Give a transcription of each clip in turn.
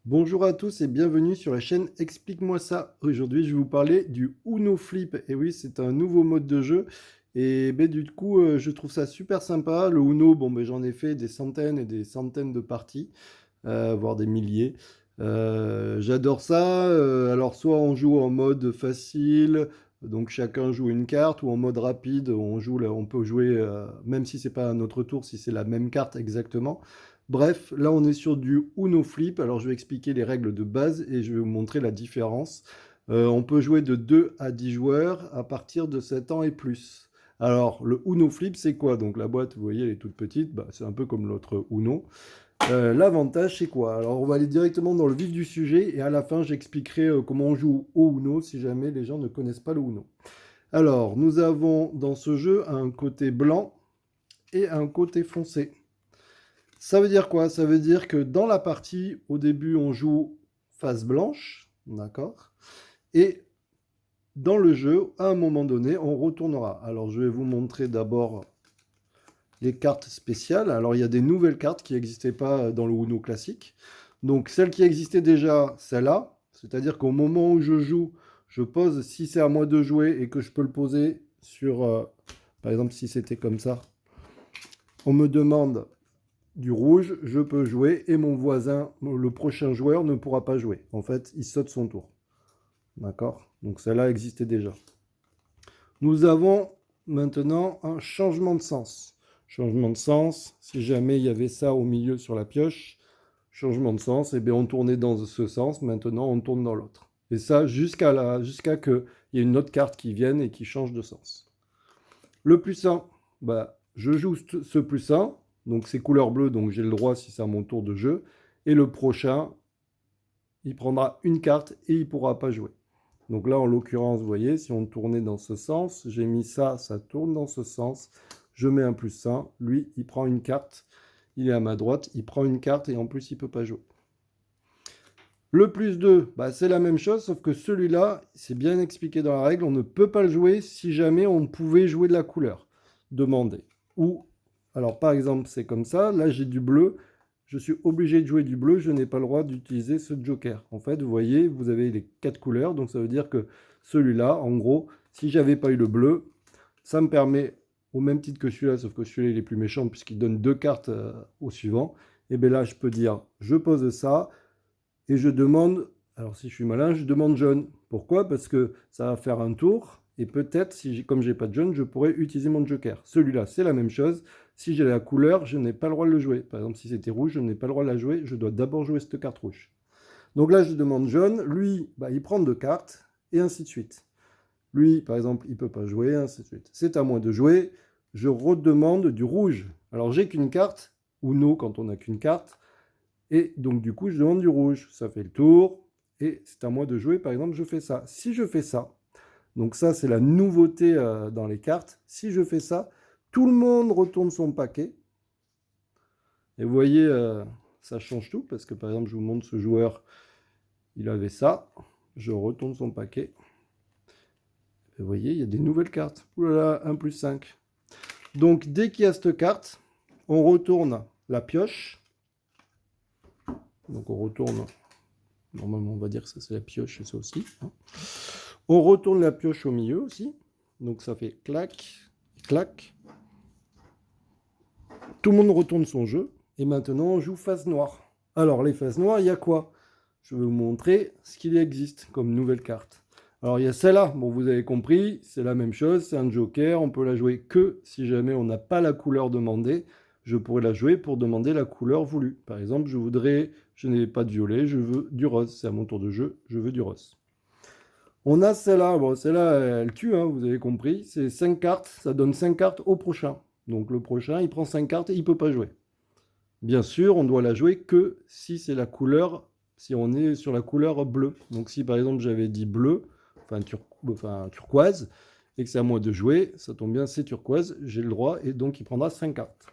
Bonjour à tous et bienvenue sur la chaîne Explique-moi ça. Aujourd'hui, je vais vous parler du Uno Flip. Et oui, c'est un nouveau mode de jeu. Et ben, du coup, je trouve ça super sympa. Le Uno, bon, ben, j'en ai fait des centaines et des centaines de parties, voire des milliers. J'adore ça. Alors, soit on joue en mode facile, donc chacun joue une carte, ou en mode rapide, on peut jouer, même si c'est pas à notre tour, si c'est la même carte exactement. Bref, là on est sur du Uno Flip. Alors je vais expliquer les règles de base et je vais vous montrer la différence. On peut jouer de 2 à 10 joueurs à partir de 7 ans et plus. Alors le Uno Flip c'est quoi? Donc la boîte, vous voyez, elle est toute petite, bah, c'est un peu comme l'autre Uno. L'avantage c'est quoi? Alors on va aller directement dans le vif du sujet et à la fin j'expliquerai comment on joue au Uno si jamais les gens ne connaissent pas le Uno. Alors nous avons dans ce jeu un côté blanc et un côté foncé. Ça veut dire quoi? Ça veut dire que dans la partie, au début, on joue face blanche, d'accord? Et dans le jeu, à un moment donné, on retournera. Alors, je vais vous montrer d'abord les cartes spéciales. Alors, il y a des nouvelles cartes qui n'existaient pas dans le Uno classique. Donc, celle qui existait déjà, celle-là. C'est-à-dire qu'au moment où je joue, je pose, si c'est à moi de jouer et que je peux le poser sur, par exemple, si c'était comme ça, on me demande du rouge, je peux jouer et mon voisin, le prochain joueur, ne pourra pas jouer. En fait, il saute son tour. D'accord? Donc celle-là existait déjà. Nous avons maintenant un changement de sens. Changement de sens, si jamais il y avait ça au milieu sur la pioche, changement de sens, et bien on tournait dans ce sens, maintenant on tourne dans l'autre. Et ça jusqu'à qu'il y ait une autre carte qui vienne et qui change de sens. Le plus 1, bah, je joue ce plus 1, donc c'est couleur bleue, donc j'ai le droit si c'est à mon tour de jeu. Et le prochain, il prendra une carte et il ne pourra pas jouer. Donc là, en l'occurrence, vous voyez, si on tournait dans ce sens, j'ai mis ça, ça tourne dans ce sens. Je mets un plus 1, lui, il prend une carte, il est à ma droite, il prend une carte et en plus, il ne peut pas jouer. Le plus 2, bah, c'est la même chose, sauf que celui-là, c'est bien expliqué dans la règle, on ne peut pas le jouer si jamais on pouvait jouer de la couleur demandée. Ou, alors par exemple, c'est comme ça, là j'ai du bleu, je suis obligé de jouer du bleu, je n'ai pas le droit d'utiliser ce joker. En fait, vous voyez, vous avez les 4 couleurs, donc ça veut dire que celui-là, en gros, si j'avais pas eu le bleu, ça me permet, au même titre que celui-là, sauf que celui-là il est plus méchant puisqu'il donne 2 cartes au suivant, et bien là je peux dire, je pose ça, et je demande, alors si je suis malin, je demande jaune. Pourquoi? Parce que ça va faire un tour, et peut-être, si comme j'ai pas de jaune, je pourrais utiliser mon joker. Celui-là, c'est la même chose. Si j'ai la couleur, je n'ai pas le droit de le jouer. Par exemple, si c'était rouge, je n'ai pas le droit de la jouer, je dois d'abord jouer cette carte rouge. Donc là, je demande jaune, lui, bah, il prend 2 cartes, et ainsi de suite. Lui, par exemple, il ne peut pas jouer, ainsi de suite. C'est à moi de jouer, je redemande du rouge. Alors j'ai qu'une carte, ou non quand on n'a qu'une carte, et donc, du coup, je demande du rouge. Ça fait le tour. Et c'est à moi de jouer. Par exemple, je fais ça. Si je fais ça, donc ça, c'est la nouveauté dans les cartes. Si je fais ça, tout le monde retourne son paquet. Et vous voyez, ça change tout. Parce que, par exemple, je vous montre ce joueur, il avait ça. Je retourne son paquet. Et vous voyez, il y a des nouvelles cartes. Ouh là là, 1 plus 5. Donc, dès qu'il y a cette carte, on retourne la pioche. Donc, on retourne. Normalement, on va dire que ça, c'est la pioche et ça aussi. Hein. On retourne la pioche au milieu aussi. Donc ça fait clac, clac. Tout le monde retourne son jeu. Et maintenant, on joue face noire. Alors, les faces noires, il y a quoi? Je vais vous montrer ce qu'il existe comme nouvelle carte. Alors, il y a celle-là. Bon, vous avez compris, c'est la même chose. C'est un joker. On peut la jouer que si jamais on n'a pas la couleur demandée. Je pourrais la jouer pour demander la couleur voulue. Par exemple, je n'ai pas de violet, je veux du rose. C'est à mon tour de jeu, je veux du rose. On a celle-là, bon, celle-là, elle tue, hein, vous avez compris. C'est 5 cartes, ça donne 5 cartes au prochain. Donc le prochain, il prend 5 cartes et il ne peut pas jouer. Bien sûr, on doit la jouer que si c'est la couleur, si on est sur la couleur bleue. Donc si par exemple j'avais dit bleu, enfin turquoise, et que c'est à moi de jouer, ça tombe bien, c'est turquoise, j'ai le droit, et donc il prendra 5 cartes.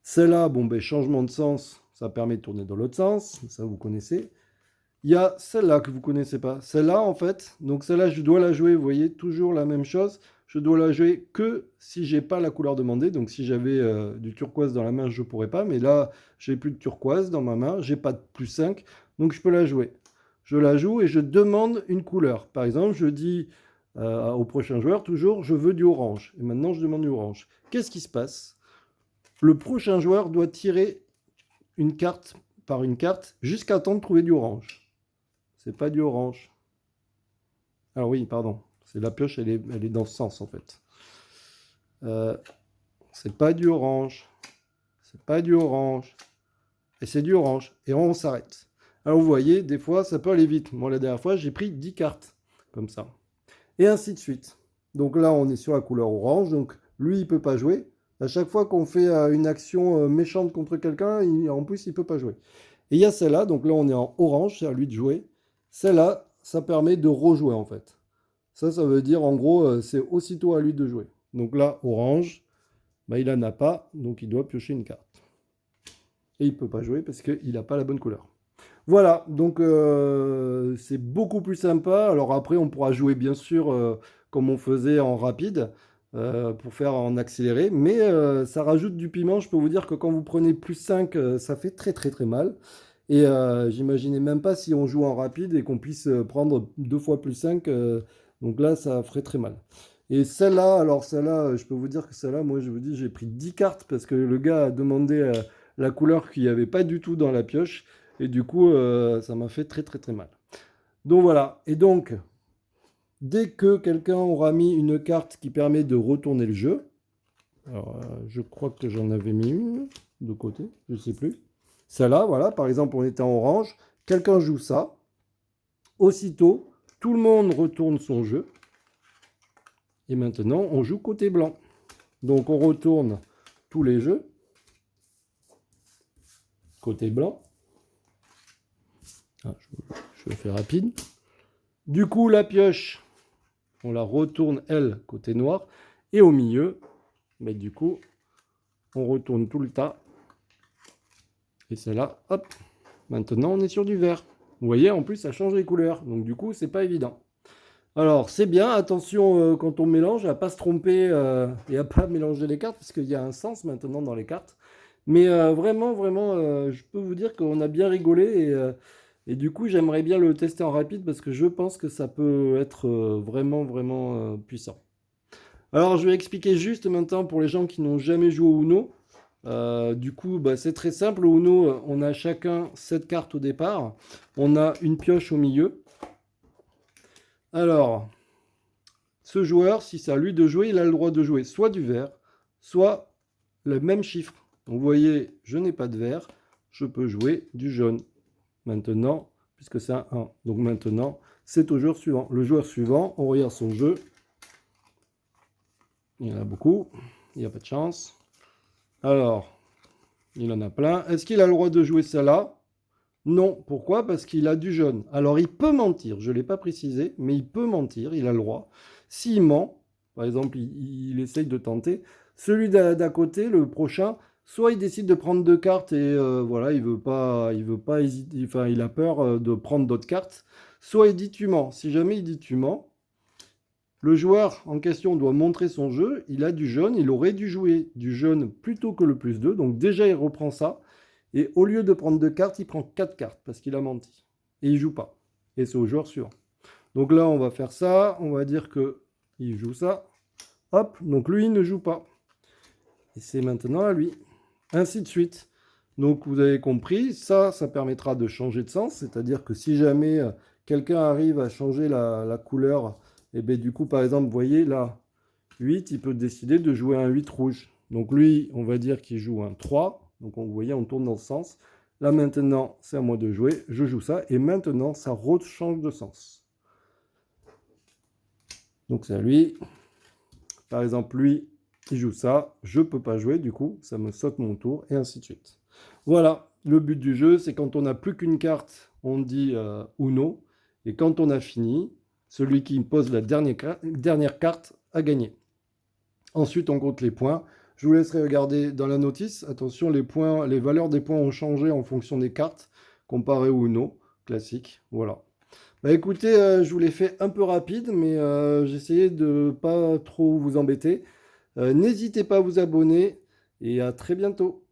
Celle-là, bon, ben, changement de sens, ça permet de tourner dans l'autre sens, ça vous connaissez. Il y a celle-là que vous ne connaissez pas. Celle-là, en fait, donc celle-là, je dois la jouer, vous voyez, toujours la même chose. je dois la jouer que si j'ai pas la couleur demandée. Donc si j'avais du turquoise dans la main, je pourrais pas. Mais là, j'ai plus de turquoise dans ma main, j'ai pas de +5, donc je peux la jouer. Je la joue et je demande une couleur. Par exemple, je dis au prochain joueur toujours, je veux du orange. Et maintenant, je demande du orange. Qu'est-ce qui se passe? Le prochain joueur doit tirer une carte par une carte jusqu'à temps de trouver du orange. C'est pas du orange. Alors oui, pardon. C'est la pioche, elle est dans ce sens en fait. C'est pas du orange. C'est pas du orange. Et c'est du orange. Et on s'arrête. Alors vous voyez, des fois, ça peut aller vite. Moi, la dernière fois, j'ai pris 10 cartes. Comme ça. Et ainsi de suite. Donc là, on est sur la couleur orange. Donc lui, il peut pas jouer. À chaque fois qu'on fait une action méchante contre quelqu'un, en plus, il peut pas jouer. Et il y a celle-là. Donc là, on est en orange. C'est à lui de jouer. Celle-là, ça permet de rejouer en fait. Ça veut dire en gros, c'est aussitôt à lui de jouer. Donc là, orange, bah, il n'en a pas. Donc il doit piocher une carte. Et il ne peut pas jouer parce qu'il n'a pas la bonne couleur. Voilà, donc c'est beaucoup plus sympa. Alors après, on pourra jouer bien sûr comme on faisait en rapide pour faire en accéléré. Mais ça rajoute du piment. Je peux vous dire que quand vous prenez +5, ça fait très très très mal. Et j'imaginais même pas si on joue en rapide et qu'on puisse prendre 2 fois +5. Donc là, ça ferait très mal. Et celle-là, alors celle-là, je peux vous dire que celle-là, moi je vous dis, j'ai pris 10 cartes parce que le gars a demandé la couleur qu'il n'y avait pas du tout dans la pioche. Et du coup, ça m'a fait très très très mal. Donc voilà. Et donc, dès que quelqu'un aura mis une carte qui permet de retourner le jeu, alors je crois que j'en avais mis une de côté, je ne sais plus. Celle-là, voilà, par exemple, on était en orange, quelqu'un joue ça. Aussitôt, tout le monde retourne son jeu. Et maintenant, on joue côté blanc. Donc, on retourne tous les jeux. Côté blanc. Ah, je fais rapide. Du coup, la pioche, on la retourne, elle, côté noir. Et au milieu, mais du coup, on retourne tout le tas. Et celle-là, hop. Maintenant, on est sur du vert. Vous voyez, en plus, ça change les couleurs. Donc, du coup, c'est pas évident. Alors, c'est bien. Attention, quand on mélange, à ne pas se tromper et à ne pas mélanger les cartes, parce qu'il y a un sens maintenant dans les cartes. Mais vraiment, vraiment, je peux vous dire qu'on a bien rigolé. Et du coup, j'aimerais bien le tester en rapide, parce que je pense que ça peut être vraiment, vraiment puissant. Alors, je vais expliquer juste maintenant pour les gens qui n'ont jamais joué au Uno. Du coup, bah, c'est très simple. Au Uno, on a chacun 7 cartes au départ. On a une pioche au milieu. Alors, ce joueur, si c'est à lui de jouer, il a le droit de jouer soit du vert, soit le même chiffre. Donc, vous voyez, je n'ai pas de vert, je peux jouer du jaune. Maintenant, puisque c'est un 1. Donc maintenant, c'est au joueur suivant. Le joueur suivant, on regarde son jeu. Il y en a beaucoup, il n'y a pas de chance. Alors, il en a plein. Est-ce qu'il a le droit de jouer celle-là? Non. Pourquoi? Parce qu'il a du jaune. Alors, il peut mentir. Je ne l'ai pas précisé, mais il peut mentir. Il a le droit. S'il ment, par exemple, il essaye de tenter, celui d'à côté, le prochain, soit il décide de prendre 2 cartes et voilà, il veut pas hésiter, enfin, il a peur de prendre d'autres cartes. Soit il dit tu mens. Si jamais il dit tu mens, le joueur en question doit montrer son jeu. Il a du jaune. Il aurait dû jouer du jaune plutôt que le +2. Donc déjà, il reprend ça. Et au lieu de prendre 2 cartes, il prend 4 cartes parce qu'il a menti. Et il joue pas. Et c'est au joueur suivant. Donc là, on va faire ça. On va dire qu'il joue ça. Hop, donc lui, il ne joue pas. Et c'est maintenant à lui. Ainsi de suite. Donc vous avez compris, ça permettra de changer de sens. C'est-à-dire que si jamais quelqu'un arrive à changer la couleur, et bien du coup, par exemple, vous voyez là, 8, il peut décider de jouer un 8 rouge. Donc lui, on va dire qu'il joue un 3. Donc vous voyez, on tourne dans ce sens. Là maintenant, c'est à moi de jouer. Je joue ça. Et maintenant, ça rechange de sens. Donc c'est à lui. Par exemple, lui, il joue ça. Je ne peux pas jouer, du coup, ça me saute mon tour. Et ainsi de suite. Voilà, le but du jeu, c'est quand on n'a plus qu'une carte, on dit Uno. Et quand on a fini, celui qui pose la dernière carte a gagné. Ensuite, on compte les points. Je vous laisserai regarder dans la notice. Attention, les valeurs des points ont changé en fonction des cartes, comparé au Uno classique. Voilà. Bah écoutez, je vous l'ai fait un peu rapide, mais j'ai essayé de pas trop vous embêter. N'hésitez pas à vous abonner et à très bientôt.